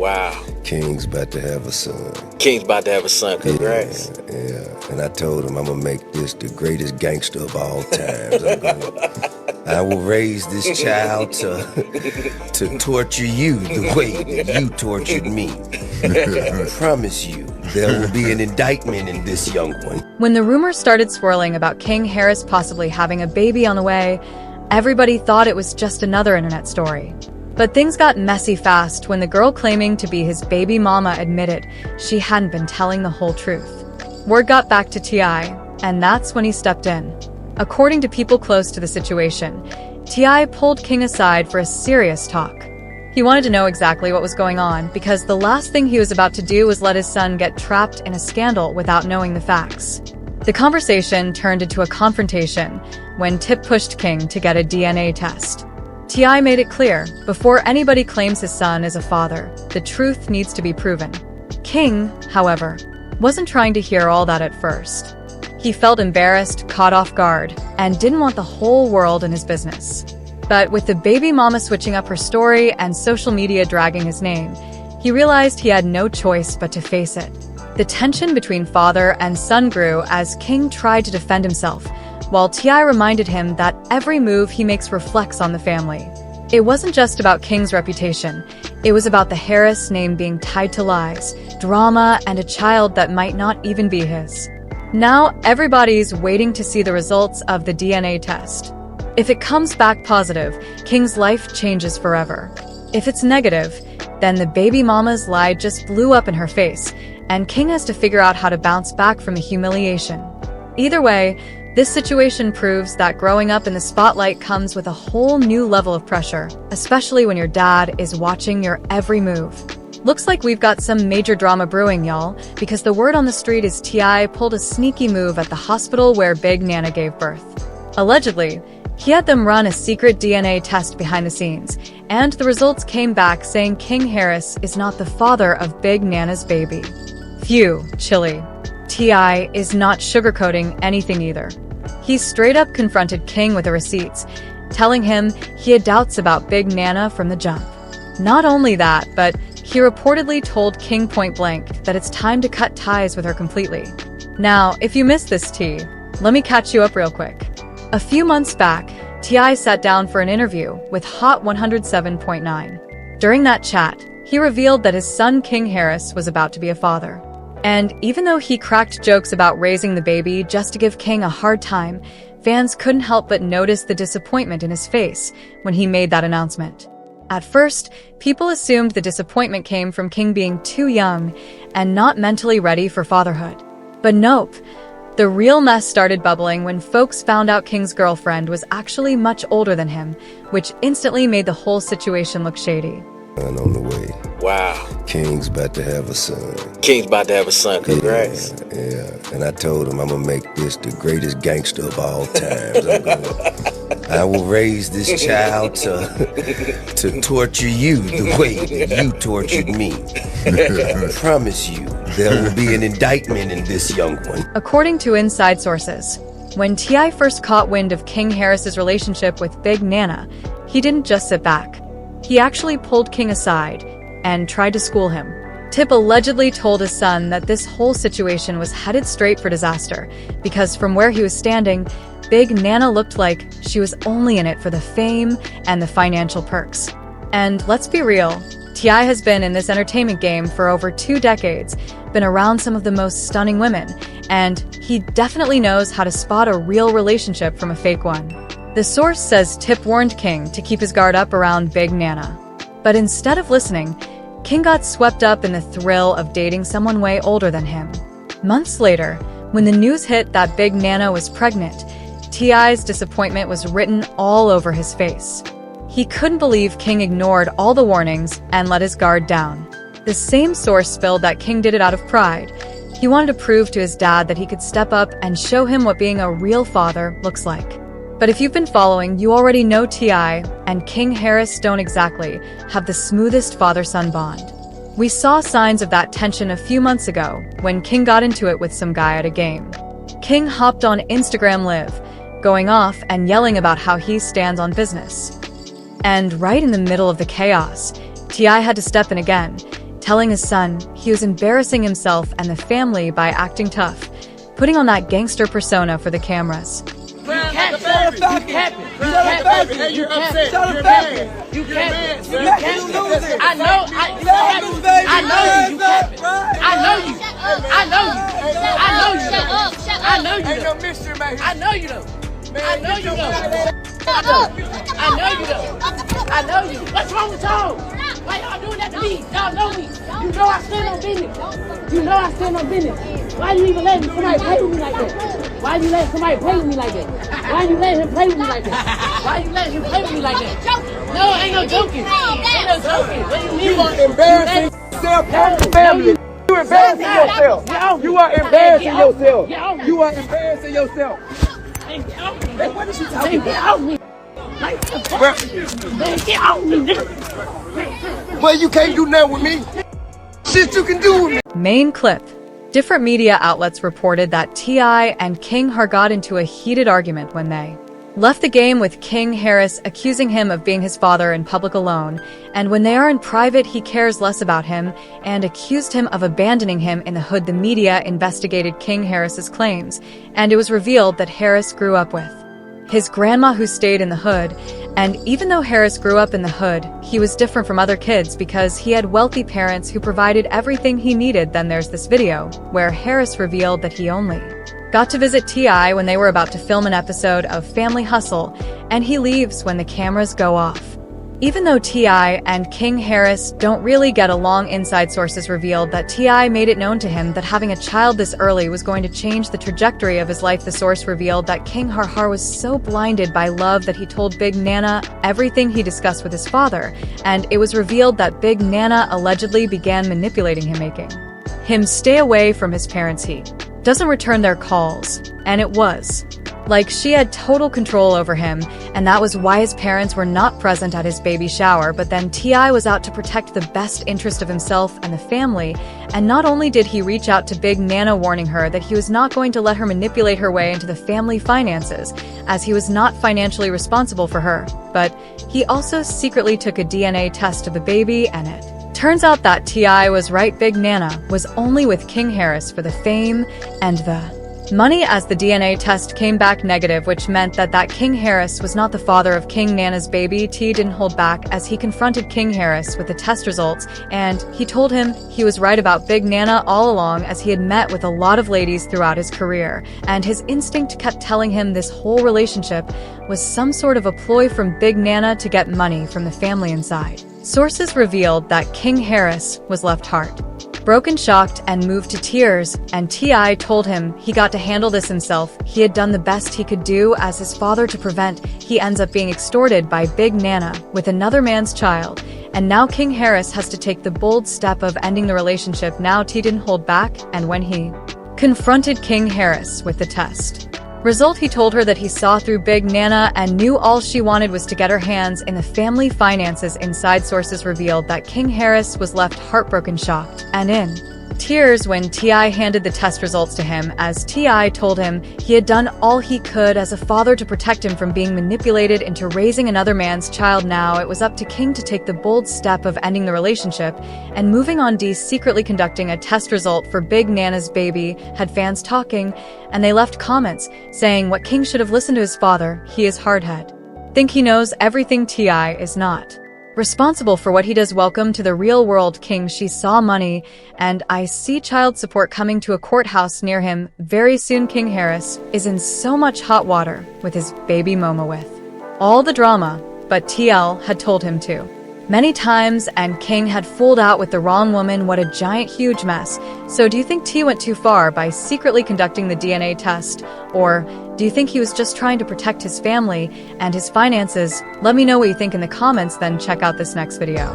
Wow. King's about to have a son. King's about to have a son. Congrats. Yeah. And I told him I'm gonna make this the greatest gangster of all times. I will raise this child to torture you the way that you tortured me. I promise you, there will be an indictment in this young one. When the rumors started swirling about King Harris possibly having a baby on the way, everybody thought it was just another internet story. But things got messy fast when the girl claiming to be his baby mama admitted she hadn't been telling the whole truth. Word got back to T.I, and that's when he stepped in. According to people close to the situation, T.I pulled King aside for a serious talk. He wanted to know exactly what was going on because the last thing he was about to do was let his son get trapped in a scandal without knowing the facts. The conversation turned into a confrontation when Tip pushed King to get a DNA test. T.I made it clear, before anybody claims his son is a father, the truth needs to be proven. King, however, wasn't trying to hear all that at first. He felt embarrassed, caught off guard, and didn't want the whole world in his business. But with the baby mama switching up her story and social media dragging his name, he realized he had no choice but to face it. The tension between father and son grew as King tried to defend himself, while T.I reminded him that every move he makes reflects on the family. It wasn't just about King's reputation, it was about the Harris name being tied to lies, drama, and a child that might not even be his. Now everybody's waiting to see the results of the DNA test. If it comes back positive, King's life changes forever. If it's negative, then the baby mama's lie just blew up in her face, and King has to figure out how to bounce back from the humiliation. Either way, this situation proves that growing up in the spotlight comes with a whole new level of pressure, especially when your dad is watching your every move. Looks like we've got some major drama brewing, y'all, because the word on the street is T.I pulled a sneaky move at the hospital where Big Nana gave birth. Allegedly, he had them run a secret DNA test behind the scenes, and the results came back saying King Harris is not the father of Big Nana's baby. Phew, chilly. T.I is not sugarcoating anything either. He straight up confronted King with the receipts, telling him he had doubts about Big Nana from the jump. Not only that, but he reportedly told King point blank that it's time to cut ties with her completely. Now, if you missed this tea, let me catch you up real quick. A few months back, T.I sat down for an interview with Hot 107.9. During that chat, he revealed that his son King Harris was about to be a father. And even though he cracked jokes about raising the baby just to give King a hard time, fans couldn't help but notice the disappointment in his face when he made that announcement. At first, people assumed the disappointment came from King being too young and not mentally ready for fatherhood. But nope. The real mess started bubbling when folks found out King's girlfriend was actually much older than him, which instantly made the whole situation look shady. On the way. Wow. King's about to have a son. King's about to have a son. Congrats. Yeah. And I told him I'm gonna make this the greatest gangster of all times. I will raise this child to torture you the way that you tortured me. I promise you, there will be an indictment in this young one. According to inside sources, when T.I first caught wind of King Harris's relationship with Big Nana, he didn't just sit back. He actually pulled King aside and tried to school him. Tip allegedly told his son that this whole situation was headed straight for disaster because from where he was standing, Big Nana looked like she was only in it for the fame and the financial perks. And let's be real, T.I has been in this entertainment game for over 2 decades, been around some of the most stunning women, and he definitely knows how to spot a real relationship from a fake one. The source says Tip warned King to keep his guard up around Big Nana. But instead of listening, King got swept up in the thrill of dating someone way older than him. Months later, when the news hit that Big Nana was pregnant, T.I's disappointment was written all over his face. He couldn't believe King ignored all the warnings and let his guard down. The same source spilled that King did it out of pride. He wanted to prove to his dad that he could step up and show him what being a real father looks like. But if you've been following, you already know T.I and King Harris don't exactly have the smoothest father-son bond. We saw signs of that tension a few months ago when King got into it with some guy at a game. King hopped on Instagram Live, going off and yelling about how he stands on business. And right in the middle of the chaos, T.I had to step in again, telling his son he was embarrassing himself and the family by acting tough, putting on that gangster persona for the cameras. You're upset. You're mad. You can't. I know you. What's wrong with y'all? Why y'all doing that to me? Y'all know me. You know I stand on business. Why you even letting somebody play with me like that? Why you letting somebody play with me like that? Why you letting him play with me like that? Why you letting him play with me like that? No, ain't no joking. What do you mean? You are embarrassing yourself and your family. You embarrassing yourself. You are embarrassing yourself. You are embarrassing yourself. Hey, what is she talking about? Get off me. Get off me, nigga. Well, you can't do nothing with me. Shit you can do with me. Main clip. Different media outlets reported that T.I and King Har got into a heated argument when they left the game, with King Harris accusing him of being his father in public alone, and when they are in private he cares less about him, and accused him of abandoning him in the hood. The media investigated King Harris's claims, and it was revealed that Harris grew up with his grandma who stayed in the hood. And even though Harris grew up in the hood, he was different from other kids because he had wealthy parents who provided everything he needed. Then there's this video where Harris revealed that he only got to visit T.I when they were about to film an episode of Family Hustle, and he leaves when the cameras go off. Even though T.I and King Harris don't really get along, inside sources revealed that T.I made it known to him that having a child this early was going to change the trajectory of his life. The source revealed that King Har was so blinded by love that he told Big Nana everything he discussed with his father, and it was revealed that Big Nana allegedly began manipulating him, making him stay away from his parents. He doesn't return their calls, and it was like she had total control over him, and that was why his parents were not present at his baby shower. But then T.I was out to protect the best interest of himself and the family, and not only did he reach out to Big Nana, warning her that he was not going to let her manipulate her way into the family finances, as he was not financially responsible for her, but he also secretly took a DNA test of the baby, and it turns out that T.I was right. Big Nana was only with King Harris for the fame and the money, as the DNA test came back negative, which meant that King Harris was not the father of King Nana's baby. T didn't hold back as he confronted King Harris with the test results, and he told him he was right about Big Nana all along, as he had met with a lot of ladies throughout his career, and his instinct kept telling him this whole relationship was some sort of a ploy from Big Nana to get money from the family inside. Sources revealed that King Harris was left broken, shocked, and moved to tears, and T.I told him he got to handle this himself. He had done the best he could do as his father to prevent he ends up being extorted by Big Nana with another man's child, and now King Harris has to take the bold step of ending the relationship. Now T didn't hold back, and when he confronted King Harris with the test result, he told her that he saw through Big Nana and knew all she wanted was to get her hands in the family finances. Inside sources revealed that King Harris was left heartbroken, shocked, and in tears when T.I handed the test results to him, as T.I told him he had done all he could as a father to protect him from being manipulated into raising another man's child. Now it was up to King to take the bold step of ending the relationship and moving on. D secretly conducting a test result for Big Nana's baby had fans talking, and they left comments saying what King should have listened to his father. He is hardhead. Think he knows everything. T.I is not responsible for what he does. Welcome to the real world, King. She saw money, and I see child support coming to a courthouse near him very soon. King Harris is in so much hot water with his baby Momo with all the drama, but TL had told him to many times, and King had fooled out with the wrong woman. What a giant huge mess. So do you think T went too far by secretly conducting the DNA test, or do you think he was just trying to protect his family and his finances? Let me know what you think in the comments, then check out this next video.